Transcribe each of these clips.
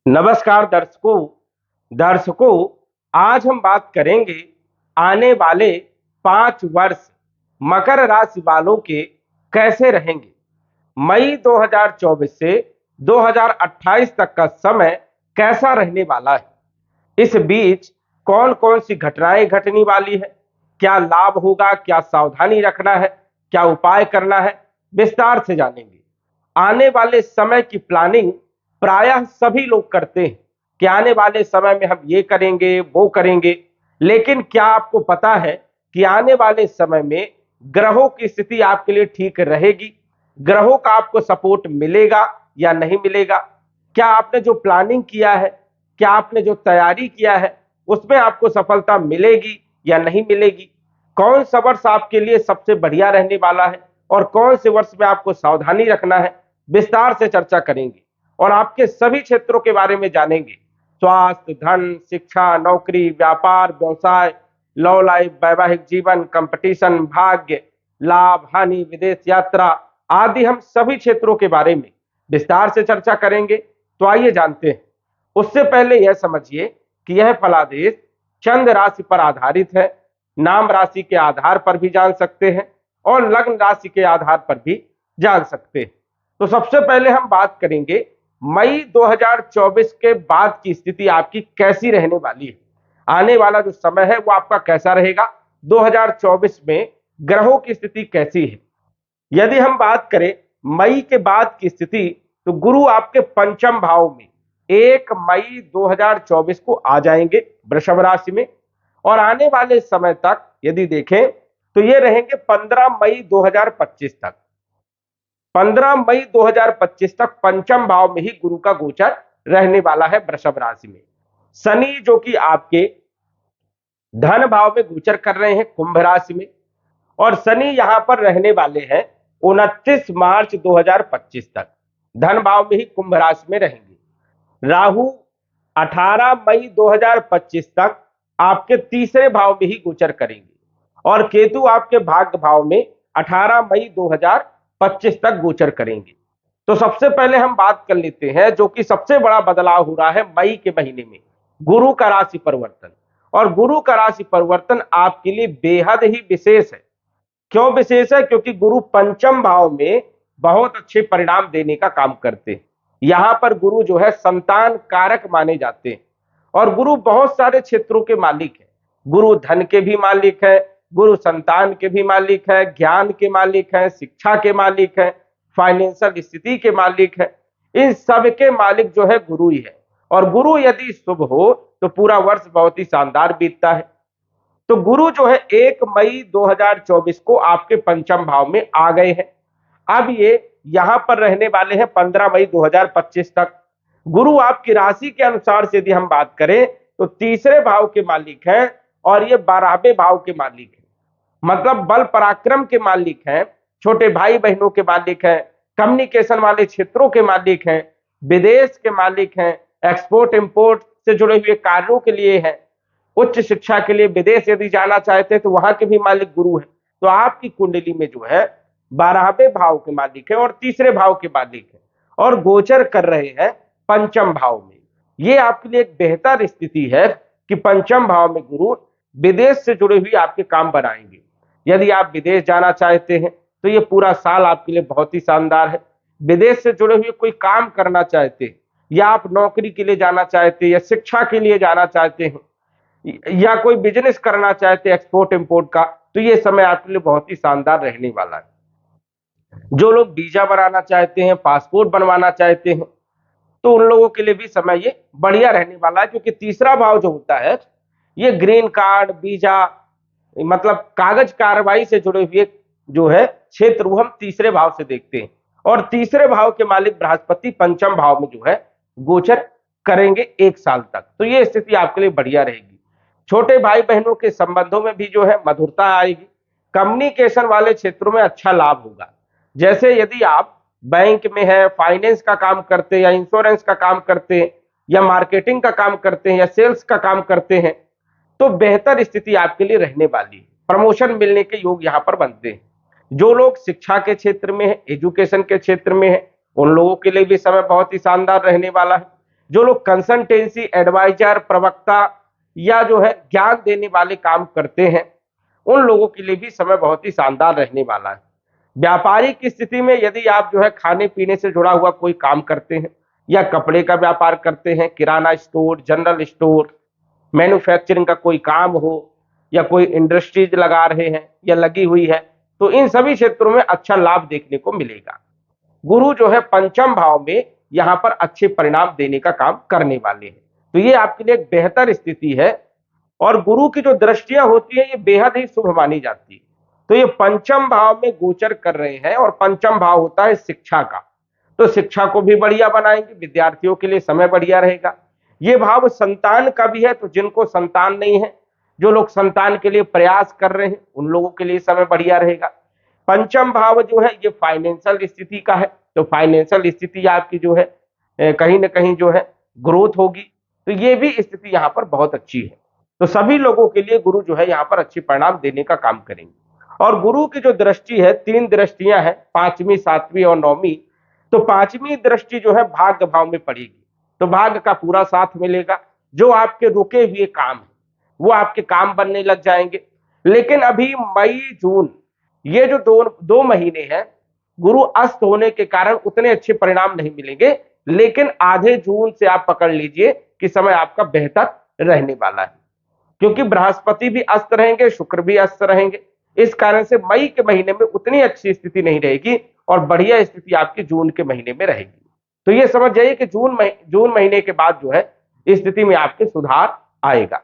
नमस्कार दर्शकों, आज हम बात करेंगे आने वाले 5 वर्ष मकर राशि वालों के कैसे रहेंगे। मई 2024 से 2028 तक का समय कैसा रहने वाला है। इस बीच कौन कौन सी घटनाएं घटने वाली है, क्या लाभ होगा, क्या सावधानी रखना है, क्या उपाय करना है, विस्तार से जानेंगे। आने वाले समय की प्लानिंग प्रायः सभी लोग करते हैं कि आने वाले समय में हम ये करेंगे वो करेंगे, लेकिन क्या आपको पता है कि आने वाले समय में ग्रहों की स्थिति आपके लिए ठीक रहेगी, ग्रहों का आपको सपोर्ट मिलेगा या नहीं मिलेगा। क्या आपने जो प्लानिंग किया है, क्या आपने जो तैयारी किया है, उसमें आपको सफलता मिलेगी या नहीं मिलेगी। कौन सा वर्ष आपके लिए सबसे बढ़िया रहने वाला है और कौन से वर्ष में आपको सावधानी रखना है, विस्तार से चर्चा करेंगे और आपके सभी क्षेत्रों के बारे में जानेंगे। स्वास्थ्य, धन, शिक्षा, नौकरी, व्यापार, व्यवसाय, लव लाइफ, वैवाहिक जीवन, कंपटीशन, भाग्य, लाभ, हानि, विदेश यात्रा आदि हम सभी क्षेत्रों के बारे में विस्तार से चर्चा करेंगे। तो आइए जानते हैं। उससे पहले यह समझिए कि यह फलादेश चंद्र राशि पर आधारित है। नाम राशि के आधार पर भी जान सकते हैं और लग्न राशि के आधार पर भी जान सकते हैं। तो सबसे पहले हम बात करेंगे मई 2024 के बाद की स्थिति आपकी कैसी रहने वाली है। आने वाला जो समय है वो आपका कैसा रहेगा, 2024 में ग्रहों की स्थिति कैसी है। यदि हम बात करें मई के बाद की स्थिति, तो गुरु आपके पंचम भाव में 1 मई 2024 को आ जाएंगे वृषभ राशि में, और आने वाले समय तक यदि देखें तो ये रहेंगे 15 मई 2025 तक। 15 मई 2025 तक पंचम भाव में ही गुरु का गोचर रहने वाला है वृषभ राशि में। शनि जो कि आपके धन भाव में गोचर कर रहे हैं कुंभ राशि में, और शनि यहां पर रहने वाले हैं 29 मार्च 2025 तक, धन भाव में ही कुंभ राशि में रहेंगे। राहु 18 मई 2025 तक आपके तीसरे भाव में ही गोचर करेंगे, और केतु आपके भाग्य भाव में 18 मई 2025 तक गोचर करेंगे। तो सबसे पहले हम बात कर लेते हैं जो कि सबसे बड़ा बदलाव हो रहा है मई के महीने में, गुरु का राशि परिवर्तन। और गुरु का राशि परिवर्तन आपके लिए बेहद ही विशेष है। क्यों विशेष है? क्योंकि गुरु पंचम भाव में बहुत अच्छे परिणाम देने का काम करते हैं। यहां पर गुरु जो है संतान कारक माने जाते हैं, और गुरु बहुत सारे क्षेत्रों के मालिक है। गुरु धन के भी मालिक है, गुरु संतान के भी मालिक है, ज्ञान के मालिक है, शिक्षा के मालिक है, फाइनेंशियल स्थिति के मालिक है। इन सब के मालिक जो है गुरु ही है, और गुरु यदि शुभ हो तो पूरा वर्ष बहुत ही शानदार बीतता है। तो गुरु जो है 1 मई 2024 को आपके पंचम भाव में आ गए हैं। अब ये यहां पर रहने वाले हैं 15 मई 2025 तक। गुरु आपकी राशि के अनुसार से यदि हम बात करें तो तीसरे भाव के मालिक हैं, और ये 12वें भाव के मालिक हैं। मतलब बल पराक्रम के मालिक हैं, छोटे भाई बहनों के मालिक हैं, कम्युनिकेशन वाले क्षेत्रों के मालिक हैं, विदेश के मालिक हैं, एक्सपोर्ट इंपोर्ट से जुड़े हुए कार्यों के लिए हैं, उच्च शिक्षा के लिए विदेश यदि जाना चाहते हैं तो वहां के भी मालिक गुरु है। तो आपकी कुंडली में जो है 12वें भाव के मालिक है और तीसरे भाव के मालिक है, और गोचर कर रहे हैं पंचम भाव में। ये आपके लिए एक बेहतर स्थिति है कि पंचम भाव में गुरु विदेश से जुड़े हुए आपके काम बनाएंगे। यदि आप विदेश जाना चाहते हैं तो ये पूरा साल आपके लिए बहुत ही शानदार है। विदेश से जुड़े हुए कोई काम करना चाहते हैं, या आप नौकरी के लिए जाना चाहते हैं, या शिक्षा के लिए जाना चाहते हैं, या कोई बिजनेस करना चाहते हैं एक्सपोर्ट इंपोर्ट का, तो ये समय आपके लिए बहुत ही शानदार रहने वाला है। जो लोग वीजा बनाना चाहते हैं, पासपोर्ट बनवाना चाहते हैं, तो उन लोगों के लिए भी समय ये बढ़िया रहने वाला है, क्योंकि तीसरा भाव जो होता है ये ग्रीन कार्ड, वीजा, मतलब कागज कार्रवाई से जुड़े हुए जो है क्षेत्र वो हम तीसरे भाव से देखते हैं। और तीसरे भाव के मालिक बृहस्पति पंचम भाव में जो है गोचर करेंगे 1 साल तक। तो ये स्थिति आपके लिए बढ़िया रहेगी। छोटे भाई बहनों के संबंधों में भी जो है मधुरता आएगी। कम्युनिकेशन वाले क्षेत्रों में अच्छा लाभ होगा। जैसे यदि आप बैंक में है, फाइनेंस का काम करते हैं, या इंश्योरेंस का काम करते हैं, या मार्केटिंग का काम करते हैं, या सेल्स का काम करते हैं, तो बेहतर स्थिति आपके लिए रहने वाली है। प्रमोशन मिलने के योग यहां पर बनते हैं। जो लोग शिक्षा के क्षेत्र में है, एजुकेशन के क्षेत्र में है, उन लोगों के लिए भी समय बहुत ही शानदार रहने वाला है। जो लोग कंसल्टेंसी, एडवाइजर, प्रवक्ता या जो है ज्ञान देने वाले काम करते हैं, उन लोगों के लिए भी समय बहुत ही शानदार रहने वाला है। व्यापारिक स्थिति में यदि आप जो है खाने पीने से जुड़ा हुआ कोई काम करते हैं या कपड़े का व्यापार करते हैं, किराना स्टोर, जनरल स्टोर, मैन्युफैक्चरिंग का कोई काम हो या कोई इंडस्ट्रीज लगा रहे हैं या लगी हुई है, तो इन सभी क्षेत्रों में अच्छा लाभ देखने को मिलेगा। गुरु जो है पंचम भाव में यहां पर अच्छे परिणाम देने का काम करने वाले हैं, तो ये आपके लिए एक बेहतर स्थिति है। और गुरु की जो दृष्टियां होती है ये बेहद ही शुभ मानी जाती है। तो ये पंचम भाव में गोचर कर रहे हैं और पंचम भाव होता है शिक्षा का, तो शिक्षा को भी बढ़िया बनाएंगे, विद्यार्थियों के लिए समय बढ़िया रहेगा। ये भाव संतान का भी है, तो जिनको संतान नहीं है, जो लोग संतान के लिए प्रयास कर रहे हैं, उन लोगों के लिए समय बढ़िया रहेगा। पंचम भाव जो है ये फाइनेंशियल स्थिति का है, तो फाइनेंशियल स्थिति आपकी जो है कहीं ना कहीं जो है ग्रोथ होगी, तो ये भी स्थिति यहाँ पर बहुत अच्छी है। तो सभी लोगों के लिए गुरु जो है यहाँ पर अच्छे परिणाम देने का काम करेंगे। और गुरु की जो दृष्टि है, 3 दृष्टियां हैं, 5वीं, 7वीं और 9वीं। तो 5वीं दृष्टि जो है भाग्य भाव में पड़ेगी, तो भाग्य का पूरा साथ मिलेगा। जो आपके रुके हुए काम है वो आपके काम बनने लग जाएंगे। लेकिन अभी मई जून ये जो दो महीने हैं, गुरु अस्त होने के कारण उतने अच्छे परिणाम नहीं मिलेंगे, लेकिन आधे जून से आप पकड़ लीजिए कि समय आपका बेहतर रहने वाला है, क्योंकि बृहस्पति भी अस्त रहेंगे, शुक्र भी अस्त रहेंगे। इस कारण से मई के महीने में उतनी अच्छी स्थिति नहीं रहेगी और बढ़िया स्थिति आपकी जून के महीने में रहेगी। तो ये समझ जाइए कि जून महीने के बाद जो है स्थिति में आपके सुधार आएगा।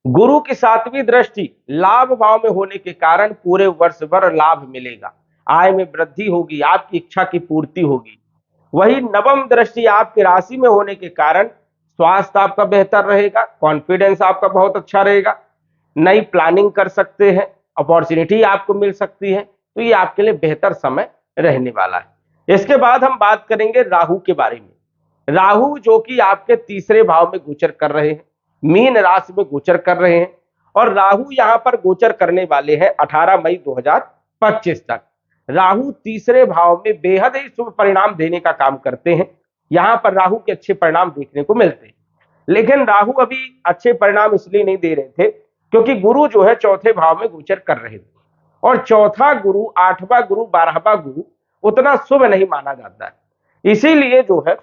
गुरु की 7वीं दृष्टि लाभ भाव में होने के कारण पूरे वर्ष भर लाभ मिलेगा, आय में वृद्धि होगी, आपकी इच्छा की पूर्ति होगी। वही नवम दृष्टि आपकी राशि में होने के कारण स्वास्थ्य आपका बेहतर रहेगा, कॉन्फिडेंस आपका बहुत अच्छा रहेगा, नई प्लानिंग कर सकते हैं, अपॉर्चुनिटी आपको मिल सकती है, तो ये आपके लिए बेहतर समय रहने वाला है। इसके बाद हम बात करेंगे राहु के बारे में। राहु जो कि आपके 3रे भाव में गोचर कर रहे हैं, मीन राशि में गोचर कर रहे हैं, और राहु यहां पर गोचर करने वाले हैं 18 मई 2025 तक। राहु 3रे भाव में बेहद ही शुभ परिणाम देने का काम करते हैं। यहां पर राहु के अच्छे परिणाम देखने को मिलते हैं, लेकिन राहु अभी अच्छे परिणाम इसलिए नहीं दे रहे थे क्योंकि गुरु जो है 4थे भाव में गोचर कर रहे थे, और चौथा गुरु, 8वां गुरु, 12वां गुरु उतना शुभ नहीं माना जाता है। इसीलिए जो है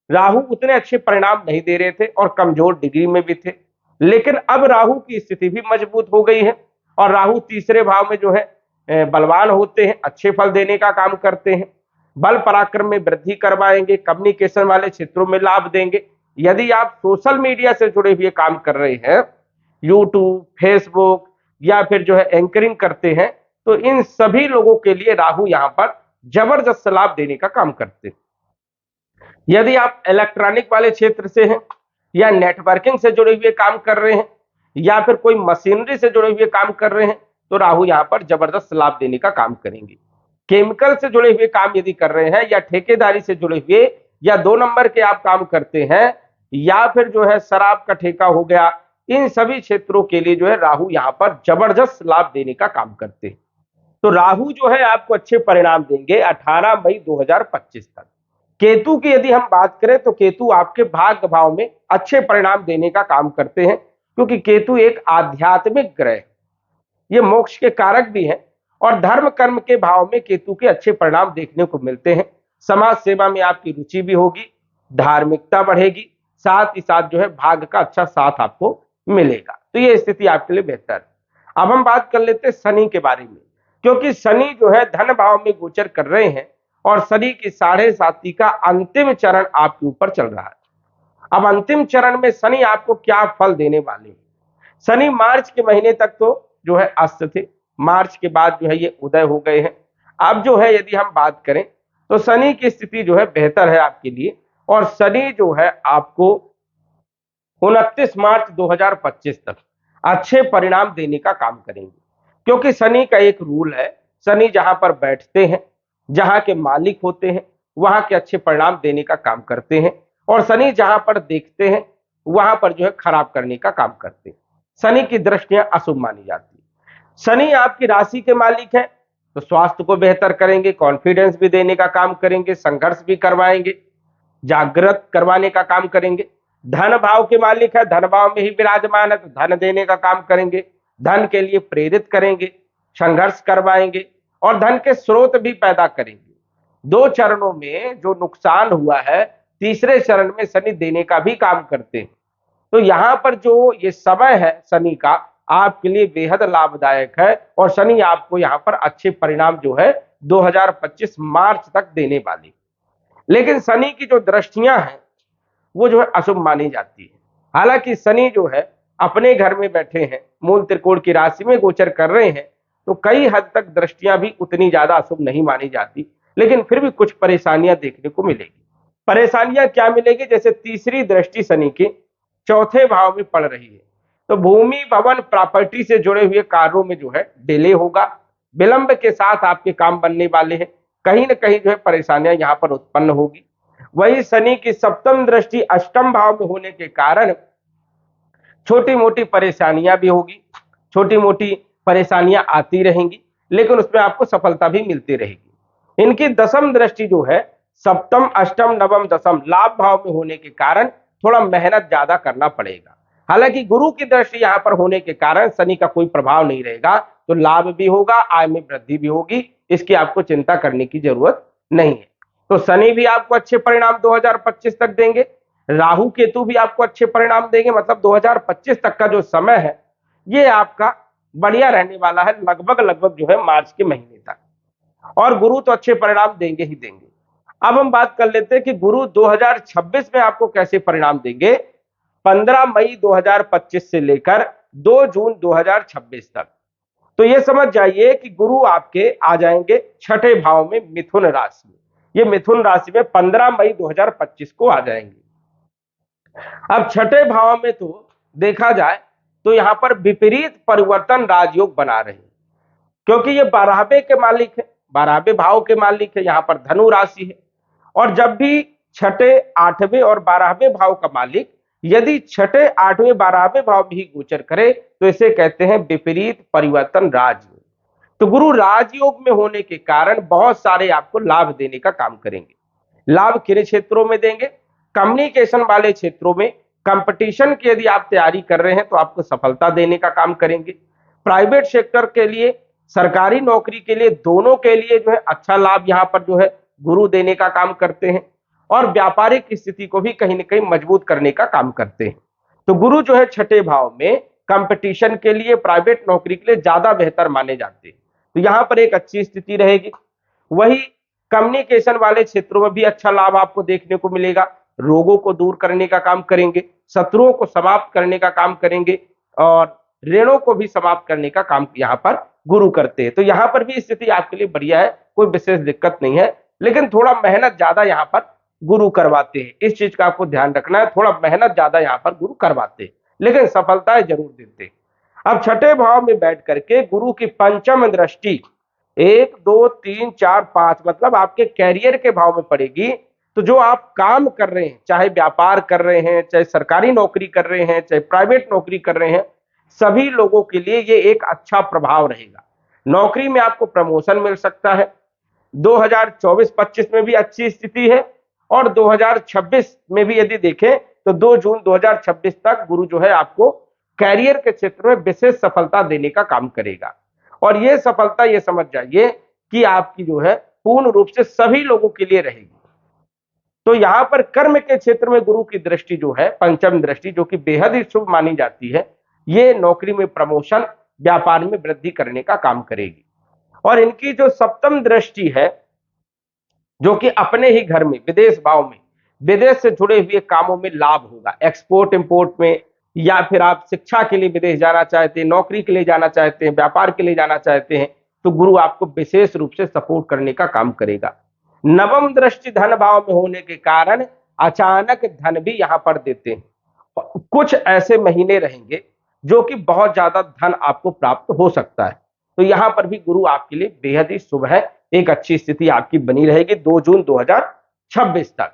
राहु उतने अच्छे परिणाम नहीं दे रहे थे और कमजोर डिग्री में भी थे। लेकिन अब राहु की स्थिति भी मजबूत हो गई है और राहु 3रे भाव में जो है बलवान होते हैं, अच्छे फल देने का काम करते हैं, बल पराक्रम में वृद्धि करवाएंगे, कम्युनिकेशन वाले क्षेत्रों में लाभ देंगे। यदि आप सोशल मीडिया से जुड़े हुए काम कर रहे हैं, यूट्यूब, फेसबुक या फिर जो है एंकरिंग करते हैं, तो इन सभी लोगों के लिए राहु यहां पर जबरदस्त लाभ देने का काम करते हैं। यदि आप इलेक्ट्रॉनिक वाले क्षेत्र से हैं या नेटवर्किंग से जुड़े हुए काम कर रहे हैं या फिर कोई मशीनरी से जुड़े हुए काम कर रहे हैं, तो राहु यहां पर जबरदस्त लाभ देने का काम करेंगे। केमिकल से जुड़े हुए काम यदि कर रहे हैं या ठेकेदारी से जुड़े हुए या 2 नंबर के आप काम करते हैं या फिर जो है शराब का ठेका हो गया, इन सभी क्षेत्रों के लिए जो है राहु यहां पर जबरदस्त लाभ देने का काम करते हैं। तो राहु जो है आपको अच्छे परिणाम देंगे 18 मई 2025 तक। केतु की यदि हम बात करें तो केतु आपके भाग्य भाव में अच्छे परिणाम देने का काम करते हैं, क्योंकि केतु एक आध्यात्मिक ग्रह है, ये मोक्ष के कारक भी हैं और धर्म कर्म के भाव में केतु के अच्छे परिणाम देखने को मिलते हैं। समाज सेवा में आपकी रुचि भी होगी, धार्मिकता बढ़ेगी, साथ ही साथ जो है भाग्य का अच्छा साथ आपको मिलेगा, तो ये स्थिति आपके लिए बेहतर है। अब हम बात कर लेते हैं शनि के बारे में, क्योंकि शनि जो है धन भाव में गोचर कर रहे हैं और शनि की 7.5 का अंतिम चरण आपके ऊपर चल रहा है। अब अंतिम चरण में शनि आपको क्या फल देने वाले हैं? शनि मार्च के महीने तक तो जो है अस्त थे, मार्च के बाद जो है ये उदय हो गए हैं। अब जो है यदि हम बात करें तो शनि की स्थिति जो है बेहतर है आपके लिए, और शनि जो है आपको 29 मार्च 2025 तक अच्छे परिणाम देने का काम करेंगे, क्योंकि शनि का एक रूल है, शनि जहां पर बैठते हैं, जहां के मालिक होते हैं, वहां के अच्छे परिणाम देने का काम करते हैं, और शनि जहां पर देखते हैं वहां पर जो है खराब करने का काम करते हैं। शनि की दृष्टियां अशुभ मानी जाती है। शनि आपकी राशि के मालिक है, तो स्वास्थ्य को बेहतर करेंगे, कॉन्फिडेंस भी देने का काम करेंगे, संघर्ष भी करवाएंगे, जागृत करवाने का काम करेंगे। धन भाव के मालिक है, धन भाव में ही विराजमान है, तो धन देने का काम करेंगे, धन के लिए प्रेरित करेंगे, संघर्ष करवाएंगे और धन के स्रोत भी पैदा करेंगे। 2 चरणों में जो नुकसान हुआ है, तीसरे चरण में शनि देने का भी काम करते हैं। तो यहां पर जो ये समय है शनि का, आपके लिए बेहद लाभदायक है और शनि आपको यहां पर अच्छे परिणाम जो है 2025 मार्च तक देने वाली। लेकिन शनि की जो दृष्टियां हैं वो जो है अशुभ मानी जाती है। हालांकि शनि जो है अपने घर में बैठे हैं, मूल त्रिकोण की राशि में गोचर कर रहे हैं, तो कई हद तक दृष्टियां भी उतनी ज्यादा अशुभ नहीं मानी जाती, लेकिन फिर भी कुछ परेशानियां देखने को मिलेगी। परेशानियां क्या मिलेगी? जैसे तीसरी दृष्टि शनि की चौथे भाव में पड़ रही है, तो भूमि भवन प्रॉपर्टी से जुड़े हुए कार्यों में जो है डिले होगा, विलंब के साथ आपके काम बनने वाले हैं, कहीं ना कहीं जो है परेशानियां यहां पर उत्पन्न होगी। वही शनि की सप्तम दृष्टि अष्टम भाव में होने के कारण छोटी मोटी परेशानियां भी होगी, छोटी मोटी परेशानियां आती रहेंगी, लेकिन उसमें आपको सफलता भी मिलती रहेगी। इनकी दसम दृष्टि जो है सप्तम अष्टम नवम दसम लाभ भाव में होने के कारण थोड़ा मेहनत ज्यादा करना पड़ेगा। हालांकि गुरु की दृष्टि यहां पर होने के कारण शनि का कोई प्रभाव नहीं रहेगा, तो लाभ भी होगा, आय में वृद्धि भी होगी, इसकी आपको चिंता करने की जरूरत नहीं है। तो शनि भी आपको अच्छे परिणाम 2025 तक देंगे, राहु केतु भी आपको अच्छे परिणाम देंगे। मतलब 2025 तक का जो समय है ये आपका बढ़िया रहने वाला है, लगभग जो है मार्च के महीने तक। और गुरु तो अच्छे परिणाम देंगे ही देंगे। अब हम बात कर लेते हैं कि गुरु 2026 में आपको कैसे परिणाम देंगे। 15 मई 2025 से लेकर 2 जून 2026 तक। तो ये समझ जाइए कि गुरु आपके आ जाएंगे छठे भाव में, मिथुन राशि में। ये मिथुन राशि में 15 मई 2025 को आ जाएंगे। अब छठे भाव में तो देखा जाए तो यहां पर विपरीत परिवर्तन राजयोग बना रहे हैं, क्योंकि ये 12वें के मालिक है, 12वें भाव के मालिक है, यहां पर धनु राशि है। और जब भी छठे 8वें और 12वें भाव का मालिक यदि छठे 8वें 12वें भाव में ही गोचर करे तो इसे कहते हैं विपरीत परिवर्तन राजयोग। तो गुरु राजयोग में होने के कारण बहुत सारे आपको लाभ देने का काम करेंगे। लाभ किन क्षेत्रों में देंगे? कम्युनिकेशन वाले क्षेत्रों में, कंपटीशन की यदि आप तैयारी कर रहे हैं तो आपको सफलता देने का काम करेंगे। प्राइवेट सेक्टर के लिए, सरकारी नौकरी के लिए, दोनों के लिए जो है अच्छा लाभ यहां पर जो है गुरु देने का काम करते हैं। और व्यापारिक स्थिति को भी कहीं ना कहीं मजबूत करने का काम करते हैं। तो गुरु जो है छठे भाव में कंपटीशन के लिए, प्राइवेट नौकरी के लिए ज्यादा बेहतर माने जाते हैं, तो यहां पर एक अच्छी स्थिति रहेगी। वही कम्युनिकेशन वाले क्षेत्रों में भी अच्छा लाभ आपको देखने को मिलेगा। रोगों को दूर करने का काम करेंगे, शत्रुओं को समाप्त करने का काम करेंगे और ऋणों को भी समाप्त करने का काम यहाँ पर गुरु करते हैं। तो यहाँ पर भी स्थिति आपके लिए बढ़िया है, कोई विशेष दिक्कत नहीं है, लेकिन थोड़ा मेहनत ज्यादा यहाँ पर गुरु करवाते हैं। इस चीज का आपको ध्यान रखना है, थोड़ा मेहनत ज्यादा यहाँ पर गुरु करवाते हैं, लेकिन सफलताएं जरूर देते हैं। अब छठे भाव में बैठ करके गुरु की पंचम दृष्टि 1 2 3 4 5 मतलब आपके कैरियर के भाव में पड़ेगी। तो जो आप काम कर रहे हैं, चाहे व्यापार कर रहे हैं, चाहे सरकारी नौकरी कर रहे हैं, चाहे प्राइवेट नौकरी कर रहे हैं, सभी लोगों के लिए ये एक अच्छा प्रभाव रहेगा। नौकरी में आपको प्रमोशन मिल सकता है। 2024-25 में भी अच्छी स्थिति है और 2026 में भी यदि देखें तो 2 जून 2026 तक गुरु जो है आपको कैरियर के क्षेत्र में विशेष सफलता देने का काम करेगा। और ये सफलता ये समझ जाइए कि आपकी जो है पूर्ण रूप से सभी लोगों के लिए रहेगी। तो यहां पर कर्म के क्षेत्र में गुरु की दृष्टि जो है, पंचम दृष्टि, जो कि बेहद ही शुभ मानी जाती है, ये नौकरी में प्रमोशन, व्यापार में वृद्धि करने का काम करेगी। और इनकी जो सप्तम दृष्टि है, जो कि अपने ही घर में विदेश भाव में, विदेश से जुड़े हुए कामों में लाभ होगा, एक्सपोर्ट इंपोर्ट में, या फिर आप शिक्षा के लिए विदेश जाना चाहते हैं, नौकरी के लिए जाना चाहते हैं, व्यापार के लिए जाना चाहते हैं, तो गुरु आपको विशेष रूप से सपोर्ट करने का काम करेगा। नवम दृष्टि धन भाव में होने के कारण अचानक धन भी यहां पर देते हैं। कुछ ऐसे महीने रहेंगे जो कि बहुत ज्यादा धन आपको प्राप्त हो सकता है, तो यहां पर भी गुरु आपके लिए बेहद ही शुभ है, एक अच्छी स्थिति आपकी बनी रहेगी 2 जून 2026 तक।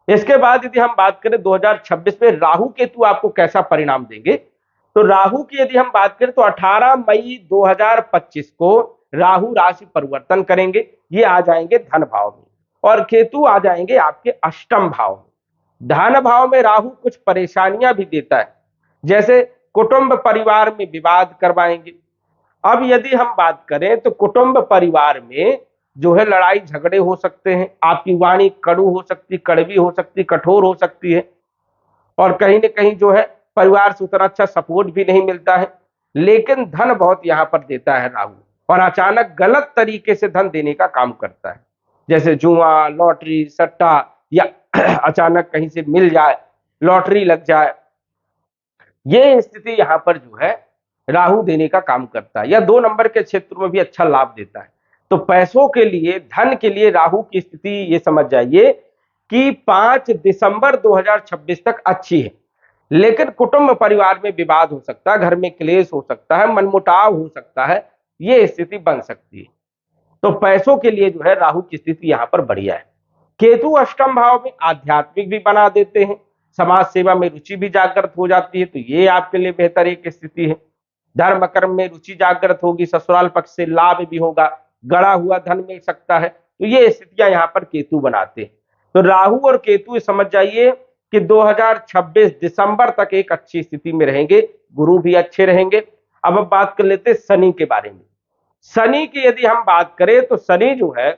इसके बाद यदि हम बात करें 2026 में राहु केतु आपको कैसा परिणाम देंगे, तो राहु की यदि हम बात करें तो 18 मई 2025 को राहु राशि परिवर्तन करेंगे, ये आ जाएंगे धन भाव में। और केतु आ जाएंगे आपके अष्टम भाव में। धन भाव में राहु कुछ परेशानियां भी देता है, जैसे कुटुंब परिवार में विवाद करवाएंगे। अब यदि हम बात करें तो कुटुंब परिवार में जो है लड़ाई झगड़े हो सकते हैं, आपकी वाणी कड़ू हो सकती, कड़वी हो सकती, कठोर हो सकती है, और कहीं ना कहीं जो है परिवार से उतना अच्छा सपोर्ट भी नहीं मिलता है। लेकिन धन बहुत यहां पर देता है राहु, और अचानक गलत तरीके से धन देने का काम करता है, जैसे जुआ, लॉटरी, सट्टा, या अचानक कहीं से मिल जाए, लॉटरी लग जाए, ये स्थिति यहां पर जो है राहु देने का काम करता है। या 2 नंबर के क्षेत्र में भी अच्छा लाभ देता है। तो पैसों के लिए, धन के लिए राहु की स्थिति ये समझ जाइए कि 5 दिसंबर 2026 तक अच्छी है। लेकिन कुटुंब परिवार में विवाद हो सकता है, घर में क्लेश हो सकता है, मनमुटाव हो सकता है, ये स्थिति बन सकती है। तो पैसों के लिए जो है राहु की स्थिति यहां पर बढ़िया है। केतु अष्टम भाव में आध्यात्मिक भी बना देते हैं, समाज सेवा में रुचि भी जागृत हो जाती है, तो ये आपके लिए बेहतर एक स्थिति है। धर्म कर्म में रुचि जागृत होगी, ससुराल पक्ष से लाभ भी होगा, गड़ा हुआ धन मिल सकता है, तो ये स्थितियां यहाँ पर केतु बनाते हैं। तो राहु और केतु समझ जाइए कि 2026 दिसंबर तक एक अच्छी स्थिति में रहेंगे, गुरु भी अच्छे रहेंगे। अब बात कर लेते हैं शनि के बारे में। शनि की यदि हम बात करें तो शनि जो है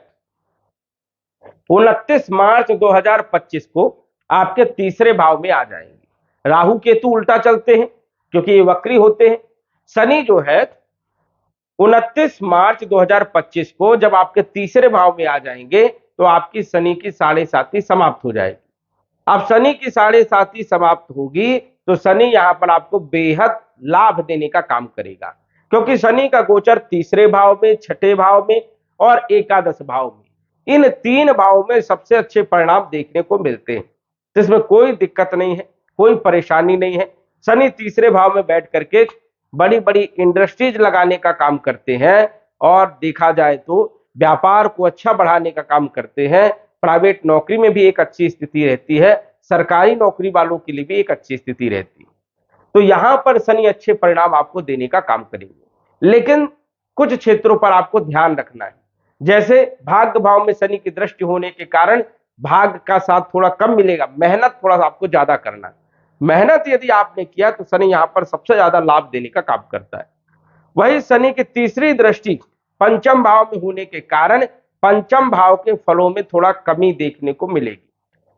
29 मार्च 2025 को आपके तीसरे भाव में आ जाएंगे। राहु केतु उल्टा चलते हैं क्योंकि ये वक्री होते हैं। शनि जो है 29 मार्च 2025 को जब आपके तीसरे भाव में आ जाएंगे तो आपकी शनि की 7.5 समाप्त हो जाएगी। अब शनि की 7.5 समाप्त होगी तो शनि यहां पर आपको बेहद लाभ देने का काम करेगा, क्योंकि शनि का गोचर तीसरे भाव में, छठे भाव में और एकादश भाव में, इन 3 भावों में सबसे अच्छे परिणाम देखने को मिलते हैं। जिसमें कोई दिक्कत नहीं है, कोई परेशानी नहीं है। शनि तीसरे भाव में बैठ करके बड़ी बड़ी इंडस्ट्रीज लगाने का काम करते हैं, और देखा जाए तो व्यापार को अच्छा बढ़ाने का काम करते हैं। प्राइवेट नौकरी में भी एक अच्छी स्थिति रहती है, सरकारी नौकरी वालों के लिए भी एक अच्छी स्थिति रहती है। तो यहां पर शनि अच्छे परिणाम आपको देने का काम करेंगे। लेकिन कुछ क्षेत्रों पर आपको ध्यान रखना है, जैसे भाग्य भाव में शनि की दृष्टि होने के कारण भाग्य का साथ थोड़ा कम मिलेगा, मेहनत थोड़ा आपको ज्यादा करना है। मेहनत यदि आपने किया तो शनि यहां पर सबसे ज्यादा लाभ देने का काम करता है। वही शनि की तीसरी दृष्टि पंचम भाव में होने के कारण पंचम भाव के फलों में थोड़ा कमी देखने को मिलेगी,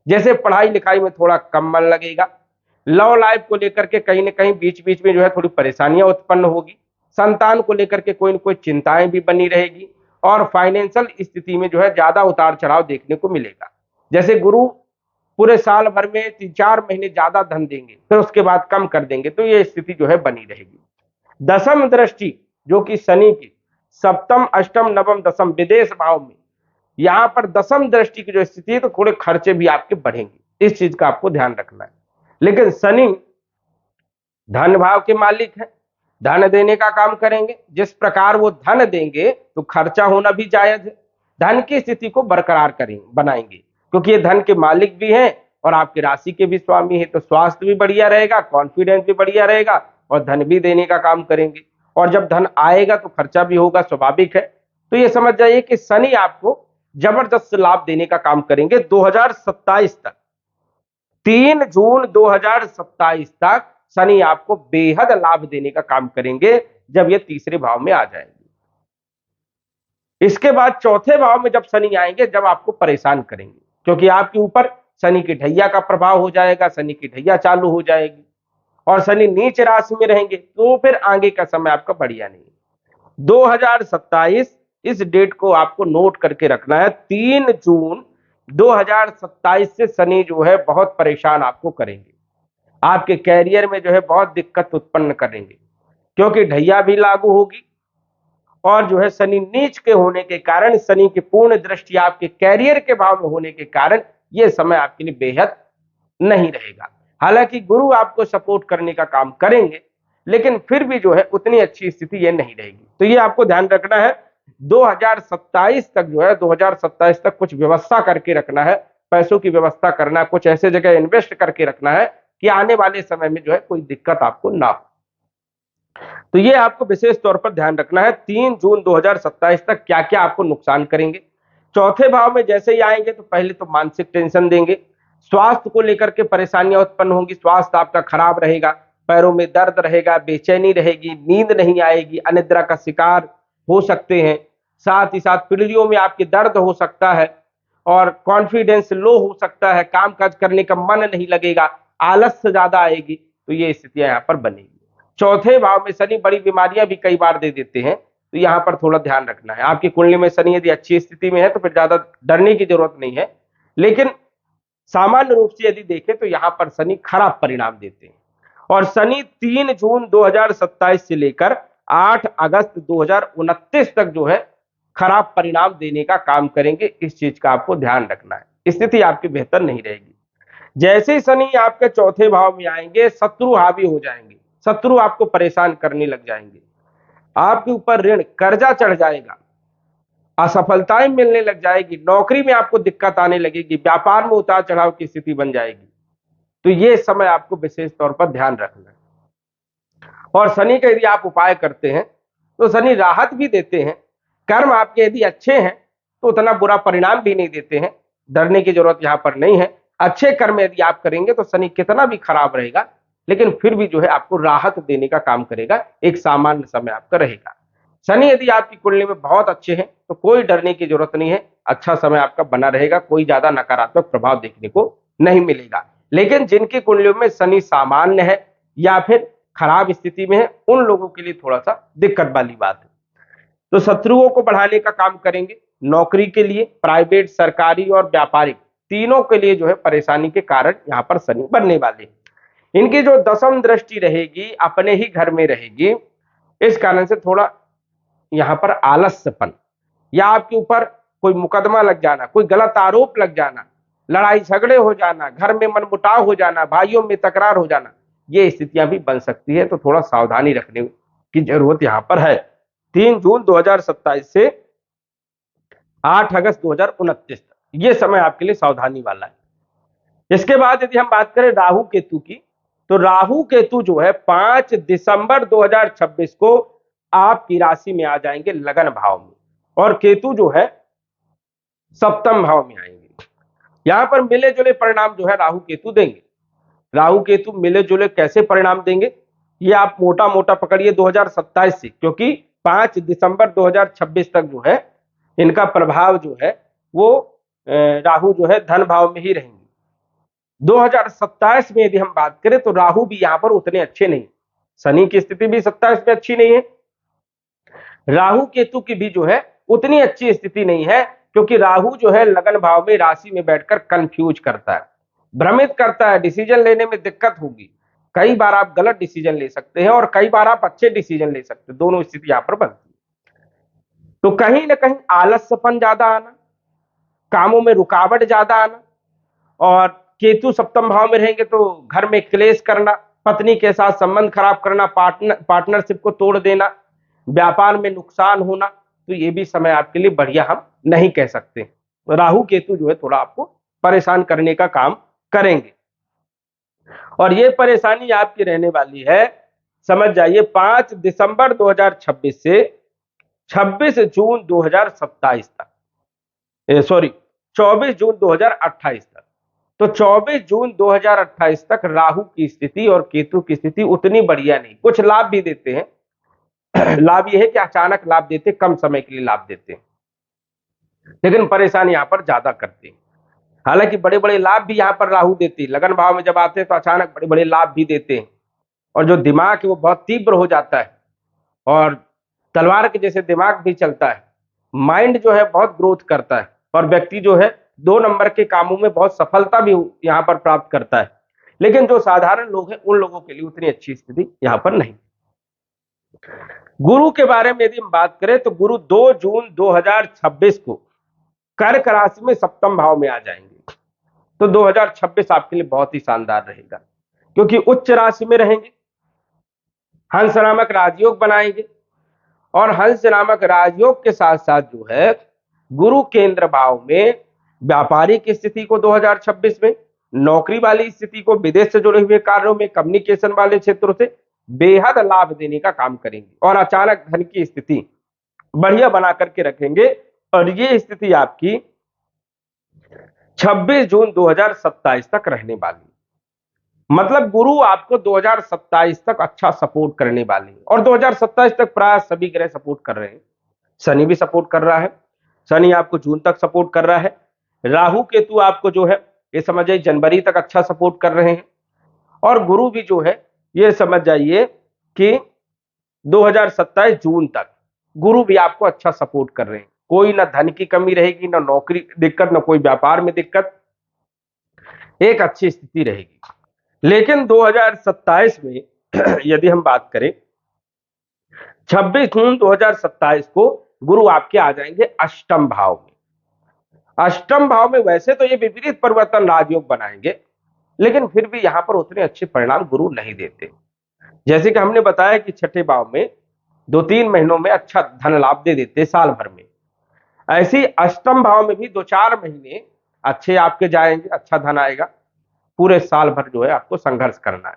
जैसे पढ़ाई लिखाई में थोड़ा कम मन लगेगा, लव लाइफ को लेकर के कहीं ना कहीं बीच बीच में जो है थोड़ी परेशानियां उत्पन्न होगी, संतान को लेकर के कोई न कोई चिंताएं भी बनी रहेगी, और फाइनेंशियल स्थिति में जो है ज्यादा उतार चढ़ाव देखने को मिलेगा। जैसे गुरु पूरे साल भर में 3-4 महीने ज्यादा धन देंगे, फिर उसके बाद कम कर देंगे, तो ये स्थिति जो है बनी रहेगी। दसम दृष्टि जो कि शनि की सप्तम, अष्टम, नवम, दसम विदेश भाव में, यहां पर दसम दृष्टि की जो स्थिति है तो थोड़े खर्चे भी आपके बढ़ेंगे, इस चीज का आपको ध्यान रखना है। लेकिन शनि धन भाव के मालिक है, धन देने का काम करेंगे, जिस प्रकार वो धन देंगे तो खर्चा होना भी जायज है। धन की स्थिति को बरकरार करेंगे, बनाएंगे, क्योंकि ये धन के मालिक भी हैं और आपकी राशि के भी स्वामी है, तो स्वास्थ्य भी बढ़िया रहेगा, कॉन्फिडेंस भी बढ़िया रहेगा, और धन भी देने का काम करेंगे। और जब धन आएगा तो खर्चा भी होगा, स्वाभाविक है। तो ये समझ जाइए कि शनि आपको जबरदस्त लाभ देने का काम करेंगे 2027 तक। 3 जून 2027 तक शनि आपको बेहद लाभ देने का काम करेंगे जब ये तीसरे भाव में आ जाएंगे। इसके बाद चौथे भाव में जब शनि आएंगे, जब आपको परेशान करेंगे, क्योंकि आपके ऊपर शनि की ढैया का प्रभाव हो जाएगा, शनि की ढैया चालू हो जाएगी, और शनि नीच राशि में रहेंगे, तो फिर आगे का समय आपका बढ़िया नहीं। 2027 इस डेट को आपको नोट करके रखना है। 3 जून 2027 से शनि जो है बहुत परेशान आपको करेंगे, आपके कैरियर में जो है बहुत दिक्कत उत्पन्न करेंगे, क्योंकि ढैया भी लागू होगी, और जो है शनि नीच के होने के कारण, शनि की पूर्ण दृष्टि आपके कैरियर के भाव में होने के कारण यह समय आपके लिए बेहद नहीं रहेगा। हालांकि गुरु आपको सपोर्ट करने का काम करेंगे, लेकिन फिर भी जो है उतनी अच्छी स्थिति ये नहीं रहेगी। तो ये आपको ध्यान रखना है। 2027 तक जो है, 2027 तक कुछ व्यवस्था करके रखना है, पैसों की व्यवस्था करना, कुछ ऐसे जगह इन्वेस्ट करके रखना है कि आने वाले समय में जो है कोई दिक्कत आपको ना हो। तो ये आपको विशेष तौर पर ध्यान रखना है 3 जून 2027 तक क्या क्या आपको नुकसान करेंगे, चौथे भाव में जैसे ही आएंगे तो पहले तो मानसिक टेंशन देंगे, स्वास्थ्य को लेकर के परेशानियां उत्पन्न होंगी, स्वास्थ्य आपका खराब रहेगा, पैरों में दर्द रहेगा, बेचैनी रहेगी, नींद नहीं आएगी, अनिद्रा का शिकार हो सकते हैं। साथ ही साथ पीढ़ियों में आपके दर्द हो सकता है और कॉन्फिडेंस लो हो सकता है, काम काज करने का मन नहीं लगेगा, आलस से ज्यादा आएगी। तो ये स्थितियां यहाँ पर बनेगी। चौथे भाव में शनि बड़ी बीमारियां भी कई बार दे देते हैं, तो यहाँ पर थोड़ा ध्यान रखना है। आपकी कुंडली में शनि यदि अच्छी स्थिति में है तो फिर ज्यादा डरने की जरूरत नहीं है, लेकिन सामान्य रूप से यदि देखें तो यहाँ पर शनि खराब परिणाम देते हैं। और शनि 3 जून 2027 से लेकर 8 अगस्त 2029 तक जो है खराब परिणाम देने का काम करेंगे। इस चीज का आपको ध्यान रखना है, स्थिति आपकी बेहतर नहीं रहेगी। जैसे ही शनि आपके चौथे भाव में आएंगे, शत्रु हावी हो जाएंगे, शत्रु आपको परेशान करने लग जाएंगे, आपके ऊपर ऋण कर्जा चढ़ जाएगा, असफलताएं मिलने लग जाएगी, नौकरी में आपको दिक्कत आने लगेगी, व्यापार में उतार चढ़ाव की स्थिति बन जाएगी। तो ये समय आपको विशेष तौर पर ध्यान रखना है। और शनि का यदि आप उपाय करते हैं तो शनि राहत भी देते हैं, कर्म आपके यदि अच्छे हैं तो उतना बुरा परिणाम भी नहीं देते हैं, डरने की जरूरत यहां पर नहीं है। अच्छे कर्म यदि आप करेंगे तो शनि कितना भी खराब रहेगा लेकिन फिर भी जो है आपको राहत देने का काम करेगा, एक सामान्य समय आपका रहेगा। शनि यदि आपकी कुंडली में बहुत अच्छे हैं तो कोई डरने की जरूरत नहीं है, अच्छा समय आपका बना रहेगा, कोई ज्यादा नकारात्मक प्रभाव देखने को नहीं मिलेगा। लेकिन जिनकी कुंडलियों में शनि सामान्य है या फिर खराब स्थिति में है, उन लोगों के लिए थोड़ा सा दिक्कत वाली बात है। तो शत्रुओं को बढ़ाने का काम करेंगे, नौकरी के लिए, प्राइवेट, सरकारी और व्यापारिक तीनों के लिए जो है परेशानी के कारण यहाँ पर शनि बनने वाले हैं। इनकी जो दशम दृष्टि रहेगी अपने ही घर में रहेगी, इस कारण से थोड़ा यहाँ पर आलस्यपन या आपके ऊपर कोई मुकदमा लग जाना, कोई गलत आरोप लग जाना, लड़ाई झगड़े हो जाना, घर में मनमुटाव हो जाना, भाइयों में तकरार हो जाना, ये स्थितियां भी बन सकती है। तो थोड़ा सावधानी रखने की जरूरत यहाँ पर है। 3 जून 2027 से 8 अगस्त 2029 तक ये समय आपके लिए सावधानी वाला है। इसके बाद यदि हम बात करें राहु केतु की, तो राहु केतु जो है 5 दिसंबर 2026 को आपकी राशि में आ जाएंगे लगन भाव में, और केतु जो है सप्तम भाव में आएंगे। यहां पर मिले जुले परिणाम जो है राहु केतु देंगे। राहु केतु मिले जुले कैसे परिणाम देंगे ये आप मोटा मोटा पकड़िए 2027 से, क्योंकि 5 दिसंबर 2026 तक जो है इनका प्रभाव जो है वो राहु जो है धन भाव में ही रहेंगे। 2027 में यदि हम बात करें तो राहु भी यहां पर उतने अच्छे नहीं, शनि की स्थिति भी 27 में अच्छी नहीं है, राहु केतु की भी जो है उतनी अच्छी स्थिति नहीं है, क्योंकि राहु जो है लगन भाव में राशि में बैठकर कंफ्यूज करता है, भ्रमित करता है, डिसीजन लेने में दिक्कत होगी, कई बार आप गलत डिसीजन ले सकते हैं और कई बार आप अच्छे डिसीजन ले सकते हैं, दोनों स्थिति यहां पर बनती है। तो कहीं ना कहीं आलस्यपन ज्यादा आना, कामों में रुकावट ज्यादा आना, और केतु सप्तम भाव में रहेंगे तो घर में क्लेश करना, पत्नी के साथ संबंध खराब करना, पार्टनरशिप को तोड़ देना, व्यापार में नुकसान होना, तो ये भी समय आपके लिए बढ़िया हम नहीं कह सकते। तो राहु केतु जो है थोड़ा आपको परेशान करने का काम करेंगे, और ये परेशानी आपकी रहने वाली है, समझ जाइए, 5 दिसंबर 2026 से 26 जून 2027 तक, सॉरी 24 जून 2028 तक। तो 24 जून 2028 तक राहु की स्थिति और केतु की स्थिति उतनी बढ़िया नहीं, कुछ लाभ भी देते हैं, लाभ यह है कि अचानक लाभ देते, कम समय के लिए लाभ देते हैं, लेकिन परेशानी यहां पर ज्यादा करते हैं। हालांकि बड़े बड़े लाभ भी यहां पर राहु देती है, लगन भाव में जब आते हैं तो अचानक बड़े बड़े लाभ भी देते हैं, और जो दिमाग है वो बहुत तीव्र हो जाता है और तलवार के जैसे दिमाग भी चलता है, माइंड जो है बहुत ग्रोथ करता है, और व्यक्ति जो है 2 नंबर के कामों में बहुत सफलता भी यहां पर प्राप्त करता है। लेकिन जो साधारण लोग हैं उन लोगों के लिए उतनी अच्छी स्थिति यहां पर नहीं। गुरु के बारे में यदि हम बात करें तो गुरु 2 जून 2026 को कर्क राशि में सप्तम भाव में आ जाएंगे। तो 2026 आपके लिए बहुत ही शानदार रहेगा, क्योंकि उच्च राशि में रहेंगे, हंस नामक राजयोग बनाएंगे, और हंस नामक राजयोग के साथ साथ जो है गुरु केंद्र भाव में व्यापारिक स्थिति को 2026 में, नौकरी वाली स्थिति को, विदेश से जुड़े हुए कार्यों में, कम्युनिकेशन वाले क्षेत्रों से बेहद लाभ देने का काम करेंगे, और अचानक धन की स्थिति बढ़िया बना करके रखेंगे। और ये स्थिति आपकी 26 जून 2027 तक रहने वाली। मतलब गुरु आपको 2027 तक अच्छा सपोर्ट करने वाले और 2027 तक प्राय सभी ग्रह सपोर्ट कर रहे हैं। शनि भी सपोर्ट कर रहा है, शनि आपको जून तक सपोर्ट कर रहा है। राहु केतु आपको जो है ये समझ जाइए जनवरी तक अच्छा सपोर्ट कर रहे हैं और गुरु भी जो है ये समझ जाइए कि 2027 जून तक गुरु भी आपको अच्छा सपोर्ट कर रहे हैं। कोई ना धन की कमी रहेगी, ना नौकरी दिक्कत, ना कोई व्यापार में दिक्कत, एक अच्छी स्थिति रहेगी। लेकिन 2027 में यदि हम बात करें 26 जून 2027 को गुरु आपके आ जाएंगे अष्टम भाव में। अष्टम भाव में वैसे तो ये विपरीत परिवर्तन राजयोग बनाएंगे, लेकिन फिर भी यहां पर उतने अच्छे परिणाम गुरु नहीं देते। जैसे कि हमने बताया कि छठे भाव में 2-3 महीनों में अच्छा धन लाभ दे देते साल भर में, ऐसे ही अष्टम भाव में भी 2-4 महीने अच्छे आपके जाएंगे, अच्छा धन आएगा। पूरे साल भर जो है आपको संघर्ष करना है।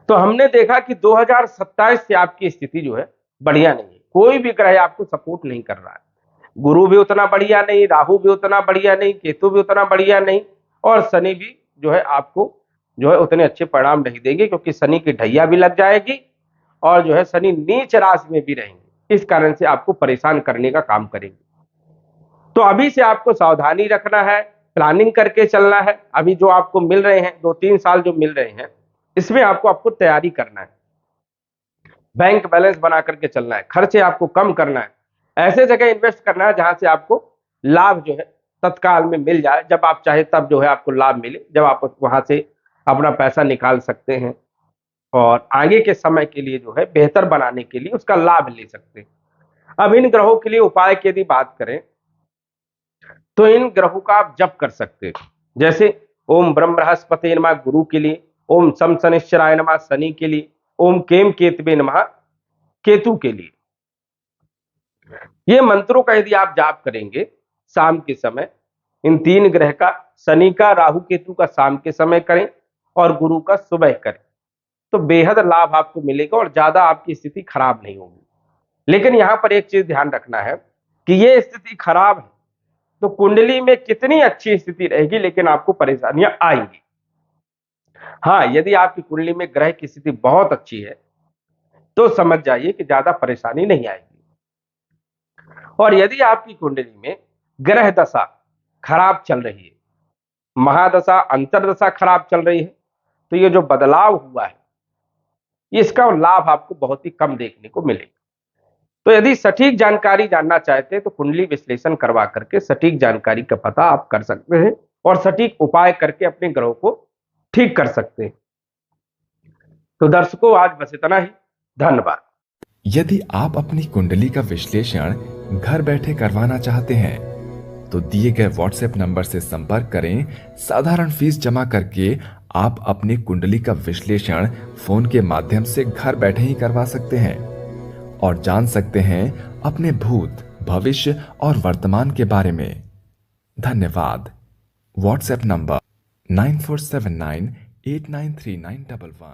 तो हमने देखा कि 2027 से आपकी स्थिति जो है बढ़िया नहीं है, कोई भी ग्रह आपको सपोर्ट नहीं कर रहा है। गुरु भी उतना बढ़िया नहीं, राहु भी उतना बढ़िया नहीं, केतु भी उतना बढ़िया नहीं और शनि भी जो है आपको जो है उतने अच्छे परिणाम नहीं देंगे, क्योंकि शनि की ढैया भी लग जाएगी और जो है शनि नीच राशि में भी रहेंगे, इस कारण से आपको परेशान करने का काम करेंगे। तो अभी से आपको सावधानी रखना है, प्लानिंग करके चलना है। अभी जो आपको मिल रहे हैं 2-3 साल जो मिल रहे हैं, इसमें आपको तैयारी करना है, बैंक बैलेंस बना करके चलना है, खर्चे आपको कम करना है, ऐसे जगह इन्वेस्ट करना है जहां से आपको लाभ जो है तत्काल में मिल जाए, जब आप चाहे तब जो है आपको लाभ मिले, जब आप वहां से अपना पैसा निकाल सकते हैं और आगे के समय के लिए जो है बेहतर बनाने के लिए उसका लाभ ले सकते हैं। अब इन ग्रहों के लिए उपाय की यदि बात करें तो इन ग्रहों का आप जप कर सकते हैं। जैसे ओम ब्रह्म बृहस्पति नमः गुरु के लिए, ओम शम शनिश्चराय नमः शनि के लिए, ओम केम केतवे नमः केतु के लिए। ये मंत्रों का यदि आप जाप करेंगे शाम के समय, इन 3 ग्रह का, शनि का, राहु केतु का शाम के समय करें और गुरु का सुबह करें, तो बेहद लाभ आपको मिलेगा और ज्यादा आपकी स्थिति खराब नहीं होगी। लेकिन यहां पर एक चीज ध्यान रखना है कि ये स्थिति खराब है तो कुंडली में कितनी अच्छी स्थिति रहेगी लेकिन आपको परेशानियां आएंगी। हाँ, यदि आपकी कुंडली में ग्रह की स्थिति बहुत अच्छी है तो समझ जाइए कि ज्यादा परेशानी नहीं आएगी। और यदि आपकी कुंडली में ग्रह दशा खराब चल रही है, महादशा, अंतरदशा खराब चल रही है, तो ये जो बदलाव हुआ है इसका लाभ आपको बहुत ही कम देखने को मिलेगा। तो यदि सटीक जानकारी जानना चाहते हैं तो कुंडली विश्लेषण करवा करके सटीक जानकारी का पता आप कर सकते हैं और सटीक उपाय करके अपने ग्रहों को ठीक कर सकते हैं। तो दर्शकों, आज बस इतना ही। धन्यवाद। यदि आप अपनी कुंडली का विश्लेषण घर बैठे करवाना चाहते हैं तो दिए गए व्हाट्सएप नंबर से संपर्क करें। साधारण फीस जमा करके आप अपनी कुंडली का विश्लेषण फोन के माध्यम से घर बैठे ही करवा सकते हैं और जान सकते हैं अपने भूत, भविष्य और वर्तमान के बारे में। धन्यवाद। WhatsApp number 9479893911।